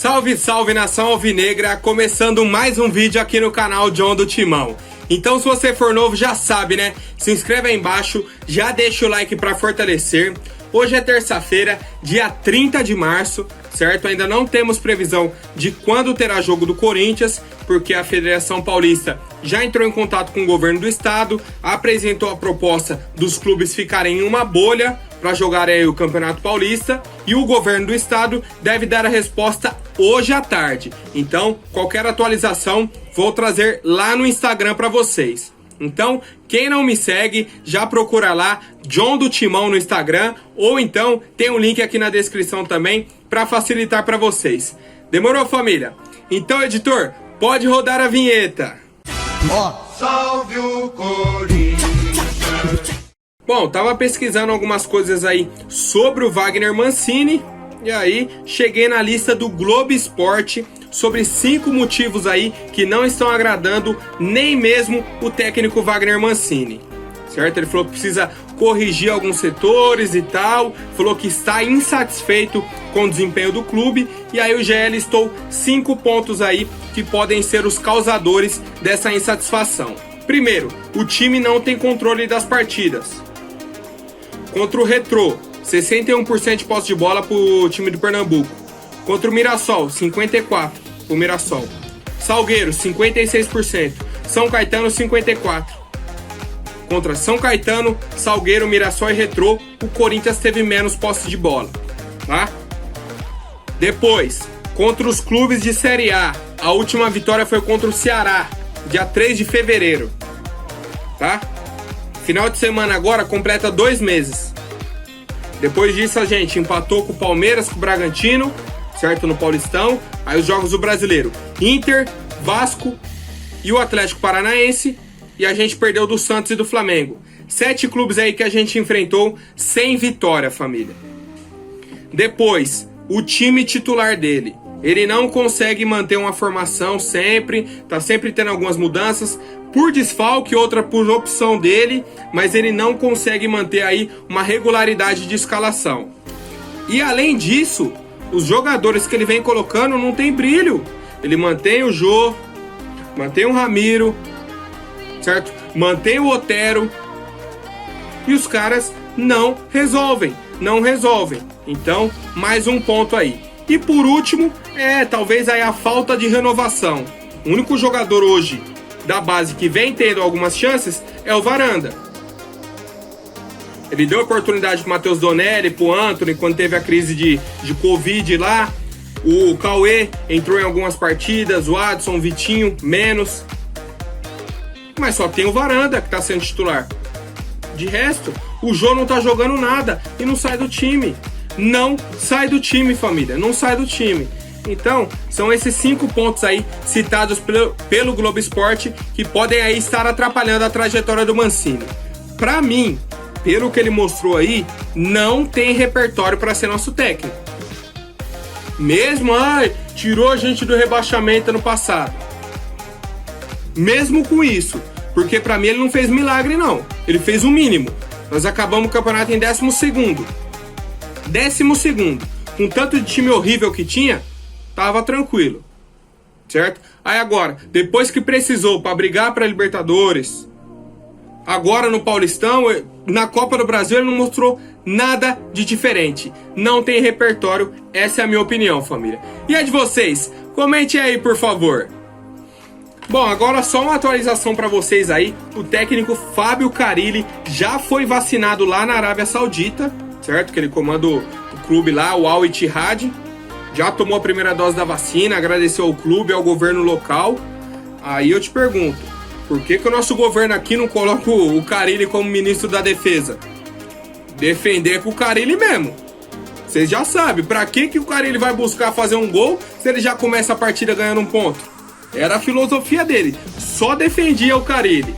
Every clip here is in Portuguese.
Salve, salve nação alvinegra, começando mais um vídeo aqui no canal John do Timão. Então se você for novo já sabe, né? Se inscreve aí embaixo, já deixa o like pra fortalecer. Hoje é terça-feira, dia 30 de março, certo? Ainda não temos previsão de quando terá jogo do Corinthians, porque a Federação Paulista já entrou em contato com o governo do estado, apresentou a proposta dos clubes ficarem em uma bolha para jogar aí o Campeonato Paulista, e o governo do estado deve dar a resposta hoje à tarde. Então, qualquer atualização vou trazer lá no Instagram para vocês. Então, quem não me segue, já procura lá, John do Timão no Instagram, ou então tem um link aqui na descrição também para facilitar para vocês. Demorou, família? Então, editor, pode rodar a vinheta. Salve o Corinthians! Bom, tava pesquisando algumas coisas aí sobre o Wagner Mancini, e aí cheguei na lista do Globo Esporte sobre 5 motivos aí que não estão agradando nem mesmo o técnico Wagner Mancini, certo? Ele falou que precisa corrigir alguns setores e tal, falou que está insatisfeito com o desempenho do clube, e aí o GE listou 5 pontos aí que podem ser os causadores dessa insatisfação. Primeiro, o time não tem controle das partidas. Contra o Retrô, 61% de posse de bola pro time do Pernambuco. Contra o Mirassol, 54% pro Mirassol. Salgueiro, 56%. São Caetano, 54%. Contra São Caetano, Salgueiro, Mirassol e Retrô, o Corinthians teve menos posse de bola, tá? Depois, contra os clubes de Série A, a última vitória foi contra o Ceará, dia 3 de fevereiro, tá? Final de semana agora completa 2 meses. Depois disso a gente empatou com o Palmeiras, com o Bragantino, certo? No Paulistão. Aí os jogos do Brasileiro: Inter, Vasco e o Atlético Paranaense. E a gente perdeu do Santos e do Flamengo. 7 clubes aí que a gente enfrentou sem vitória, família. Depois, o time titular dele. Ele não consegue manter uma formação sempre, tá sempre tendo algumas mudanças, por desfalque, outra por opção dele, mas ele não consegue manter aí uma regularidade de escalação. E além disso, os jogadores que ele vem colocando não tem brilho. Ele mantém o Jô, mantém o Ramiro, certo? Mantém o Otero, e os caras não resolvem. Então, mais um ponto aí. E por último, talvez aí a falta de renovação. O único jogador hoje da base que vem tendo algumas chances é o Varanda. Ele deu oportunidade pro Matheus Donelli, pro Antony, quando teve a crise de Covid lá. O Cauê entrou em algumas partidas, o Adson, o Vitinho, menos. Mas só tem o Varanda que tá sendo titular. De resto, o Jô não tá jogando nada e não sai do time. Não sai do time, família, não sai do time. Então, são esses 5 pontos aí citados pelo Globo Esporte que podem aí estar atrapalhando a trajetória do Mancini. Pra mim, pelo que ele mostrou aí, não tem repertório para ser nosso técnico. Mesmo, tirou a gente do rebaixamento ano passado. Mesmo com isso, porque pra mim ele não fez milagre não, ele fez o mínimo. Nós acabamos o campeonato em 12º. 12º, com tanto de time horrível que tinha, tava tranquilo, certo? Aí agora, depois que precisou para brigar para Libertadores, agora no Paulistão, na Copa do Brasil, ele não mostrou nada de diferente. Não tem repertório, essa é a minha opinião, família. E a de vocês? Comente aí, por favor. Bom, agora só uma atualização para vocês aí. O técnico Fábio Carille já foi vacinado lá na Arábia Saudita, certo? Que ele comanda o clube lá, o Al Ittihad. Já tomou a primeira dose da vacina, agradeceu ao clube, ao governo local. Aí eu te pergunto, por que o nosso governo aqui não coloca o Carille como ministro da defesa? Defender com o Carille mesmo. Vocês já sabem, pra que o Carille vai buscar fazer um gol se ele já começa a partida ganhando um ponto? Era a filosofia dele, só defendia o Carille.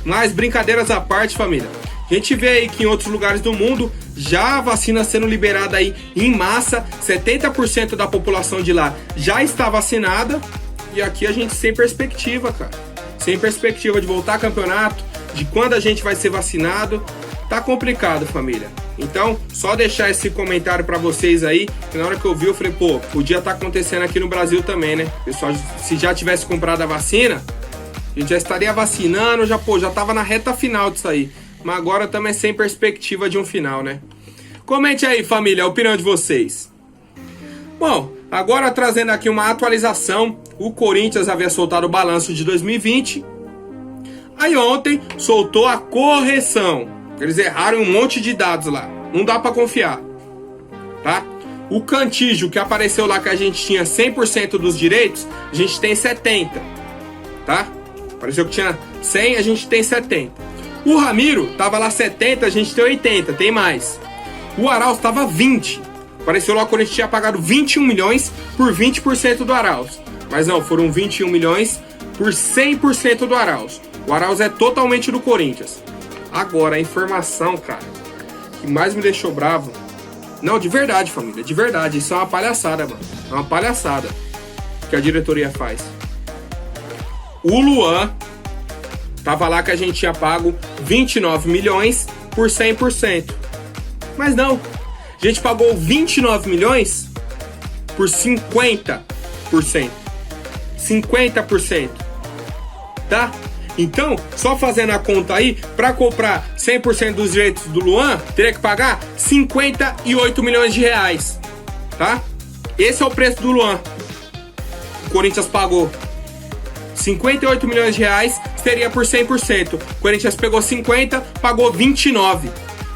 Mas brincadeiras à parte, família, a gente vê aí que em outros lugares do mundo já a vacina sendo liberada aí em massa, 70% da população de lá já está vacinada, e aqui a gente sem perspectiva, cara. Sem perspectiva de voltar ao campeonato, de quando a gente vai ser vacinado. Tá complicado, família. Então, só deixar esse comentário pra vocês aí, que na hora que eu vi, eu falei, pô, podia estar acontecendo aqui no Brasil também, né? Pessoal, se já tivesse comprado a vacina, a gente já estaria vacinando, já tava na reta final disso aí. Mas agora também é sem perspectiva de um final, né? Comente aí, família, a opinião de vocês. Bom, agora trazendo aqui uma atualização, o Corinthians havia soltado o balanço de 2020. Aí ontem soltou a correção. Eles erraram um monte de dados lá. Não dá pra confiar, tá? O Cantígio, que apareceu lá que a gente tinha 100% dos direitos, a gente tem 70%, tá? Apareceu que tinha 100, a gente tem 70%. O Ramiro tava lá 70%, a gente tem 80%, tem mais. O Arauz tava 20%. Apareceu lá quando a gente tinha pagado 21 milhões por 20% do Arauz. Mas não, foram 21 milhões por 100% do Arauz. O Arauz é totalmente do Corinthians. Agora, a informação, cara, que mais me deixou bravo... Não, de verdade, família, de verdade. Isso é uma palhaçada, mano. É uma palhaçada que a diretoria faz. O Luan tava lá que a gente tinha pago 29 milhões por 100%. Mas não. A gente pagou 29 milhões por 50%. 50%. Tá? Então, só fazendo a conta aí, para comprar 100% dos direitos do Luan, teria que pagar 58 milhões de reais. Tá? Esse é o preço do Luan. O Corinthians pagou 58 milhões de reais, seria por 100%. O Corinthians pegou 50, pagou 29.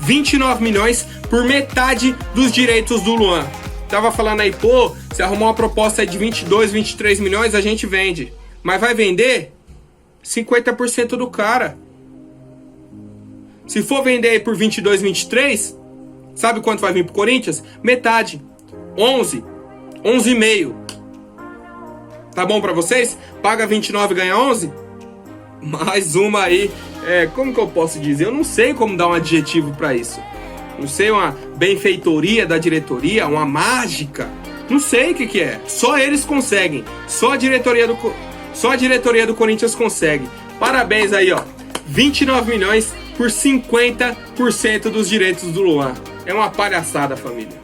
29 milhões por metade dos direitos do Luan. Tava falando aí, pô, se arrumar uma proposta de 22, 23 milhões, a gente vende. Mas vai vender 50% do cara. Se for vender aí por 22, 23, sabe quanto vai vir pro Corinthians? Metade. 11. 11,5. Tá bom pra vocês? Paga 29 e ganha 11? Mais uma aí. Como que eu posso dizer? Eu não sei como dar um adjetivo pra isso. Não sei, uma benfeitoria da diretoria, uma mágica. Não sei o que é. Só eles conseguem. Só a diretoria do Corinthians consegue. Parabéns aí, ó. 29 milhões por 50% dos direitos do Luan. É uma palhaçada, família.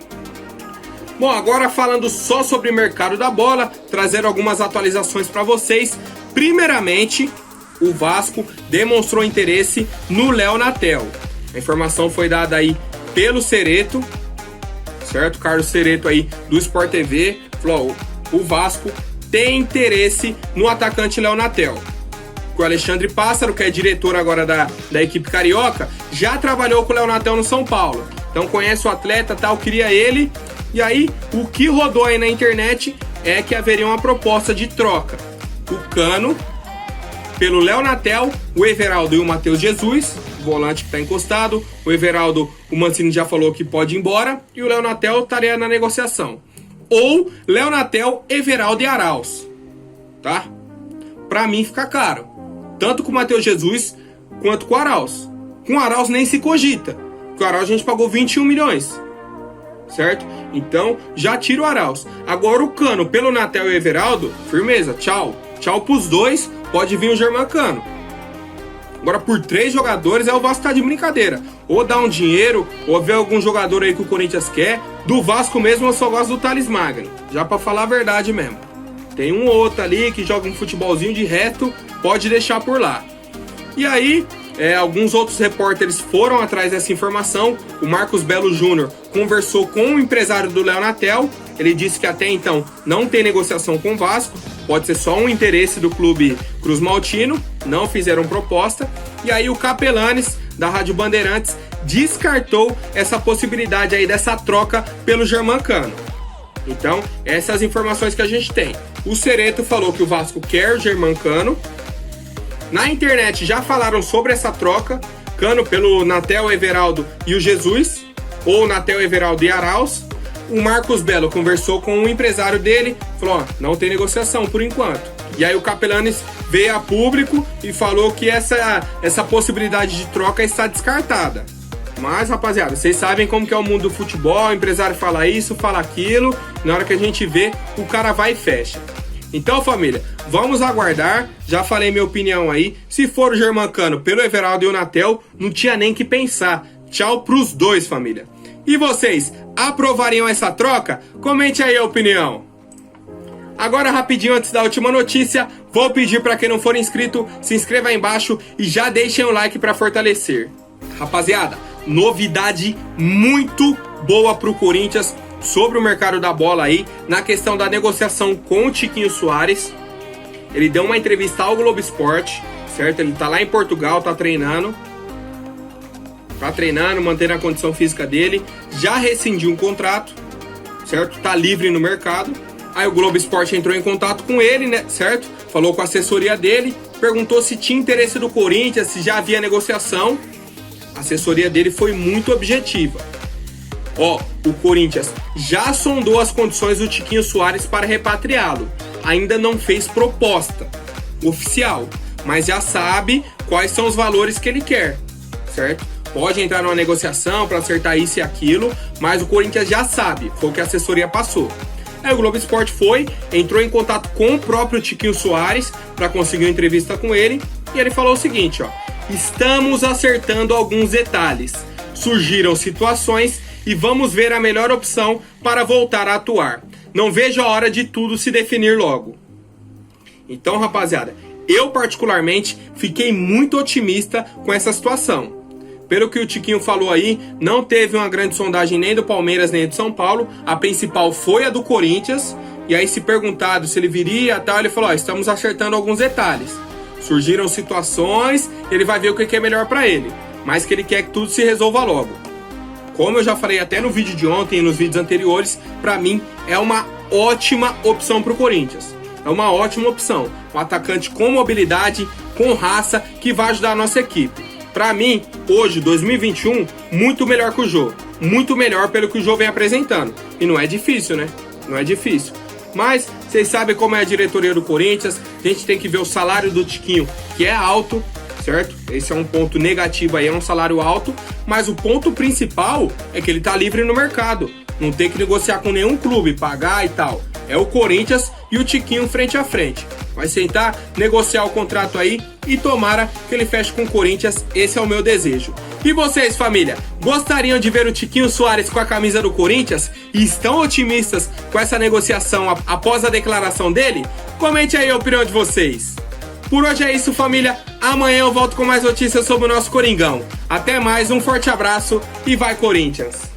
Bom, agora falando só sobre o mercado da bola, trazendo algumas atualizações para vocês. Primeiramente, o Vasco demonstrou interesse no Léo Natel. A informação foi dada aí pelo Cereto, certo? Carlos Cereto aí do Sport TV falou: o Vasco tem interesse no atacante Léo Natel. O Alexandre Pássaro, que é diretor agora da equipe carioca, já trabalhou com o Léo Natel no São Paulo. Então conhece o atleta, tal, queria ele. E aí, o que rodou aí na internet é que haveria uma proposta de troca. O Cano pelo Léo Natel, o Everaldo e o Matheus Jesus, o volante que está encostado. O Everaldo, o Mancini já falou que pode ir embora. E o Léo Natel estaria na negociação. Ou Léo Natel, Everaldo e Arauz. Tá? Pra mim fica caro. Tanto com o Matheus Jesus quanto com o Arauz. Com o Arauz nem se cogita. Com o Arauz a gente pagou 21 milhões. Certo? Então já tira o Arauz. Agora o Cano pelo Natel e o Everaldo, firmeza, tchau. Tchau pros dois, pode vir o Germancano. Agora por 3 jogadores o Vasco tá de brincadeira. Ou dá um dinheiro, ou ver algum jogador aí que o Corinthians quer. Do Vasco mesmo eu só gosto do Thales Magno. Já pra falar a verdade mesmo. Tem um ou outro ali que joga um futebolzinho, de resto pode deixar por lá. E aí, alguns outros repórteres foram atrás dessa informação. O Marcos Belo Júnior conversou com o empresário do Léo Natel. Ele disse que até então não tem negociação com o Vasco. Pode ser só um interesse do clube Cruz Maltino. Não fizeram proposta. E aí o Capelanes, da Rádio Bandeirantes, descartou essa possibilidade aí dessa troca pelo Germancano. Então, essas informações que a gente tem. O Cereto falou que o Vasco quer o Germancano. Na internet já falaram sobre essa troca. Cano pelo Natel, Everaldo e o Jesus. Ou Natel, Everaldo e Arauz. O Marcos Belo conversou com o empresário dele. Falou, ó, não tem negociação por enquanto. E aí o Capelanes veio a público e falou que essa possibilidade de troca está descartada. Mas, rapaziada, vocês sabem como que é o mundo do futebol. O empresário fala isso, fala aquilo. Na hora que a gente vê, o cara vai e fecha. Então, família, vamos aguardar. Já falei minha opinião aí. Se for o Germancano pelo Everaldo e o Natel, não tinha nem que pensar. Tchau pros dois, família. E vocês, aprovariam essa troca? Comente aí a opinião. Agora rapidinho, antes da última notícia, vou pedir para quem não for inscrito, se inscreva aí embaixo e já deixem o like para fortalecer. Rapaziada, novidade muito boa pro Corinthians sobre o mercado da bola aí, na questão da negociação com o Tiquinho Soares. Ele deu uma entrevista ao Globo Esporte, certo? Ele tá lá em Portugal, tá treinando, mantendo a condição física dele, já rescindiu um contrato, certo? Tá livre no mercado. Aí o Globo Esporte entrou em contato com ele, né, certo? Falou com a assessoria dele, perguntou se tinha interesse do Corinthians, se já havia negociação. A assessoria dele foi muito objetiva. O Corinthians já sondou as condições do Tiquinho Soares para repatriá-lo. Ainda não fez proposta oficial, mas já sabe quais são os valores que ele quer, certo? Pode entrar numa negociação para acertar isso e aquilo, mas o Corinthians já sabe, foi o que a assessoria passou. Aí o Globo Esporte entrou em contato com o próprio Tiquinho Soares para conseguir uma entrevista com ele, e ele falou o seguinte, estamos acertando alguns detalhes, surgiram situações e vamos ver a melhor opção para voltar a atuar. Não vejo a hora de tudo se definir logo. Então, rapaziada, eu particularmente fiquei muito otimista com essa situação. Pelo que o Tiquinho falou aí, não teve uma grande sondagem nem do Palmeiras nem do São Paulo. A principal foi a do Corinthians. E aí, se perguntado se ele viria e tal, ele falou, estamos acertando alguns detalhes. Surgiram situações, ele vai ver o que é melhor para ele. Mas que ele quer que tudo se resolva logo. Como eu já falei até no vídeo de ontem e nos vídeos anteriores, para mim é uma ótima opção para o Corinthians. É uma ótima opção. Um atacante com mobilidade, com raça, que vai ajudar a nossa equipe. Pra mim, hoje, 2021, muito melhor que o Jô. Muito melhor pelo que o Jô vem apresentando. E não é difícil, né? Não é difícil. Mas, vocês sabem como é a diretoria do Corinthians. A gente tem que ver o salário do Tiquinho, que é alto, certo? Esse é um ponto negativo aí, é um salário alto. Mas o ponto principal é que ele tá livre no mercado. Não tem que negociar com nenhum clube, pagar e tal. É o Corinthians e o Tiquinho frente a frente. Vai sentar, negociar o contrato aí e tomara que ele feche com o Corinthians. Esse é o meu desejo. E vocês, família, gostariam de ver o Tiquinho Soares com a camisa do Corinthians? E estão otimistas com essa negociação após a declaração dele? Comente aí a opinião de vocês. Por hoje é isso, família. Amanhã eu volto com mais notícias sobre o nosso Coringão. Até mais, um forte abraço e vai Corinthians!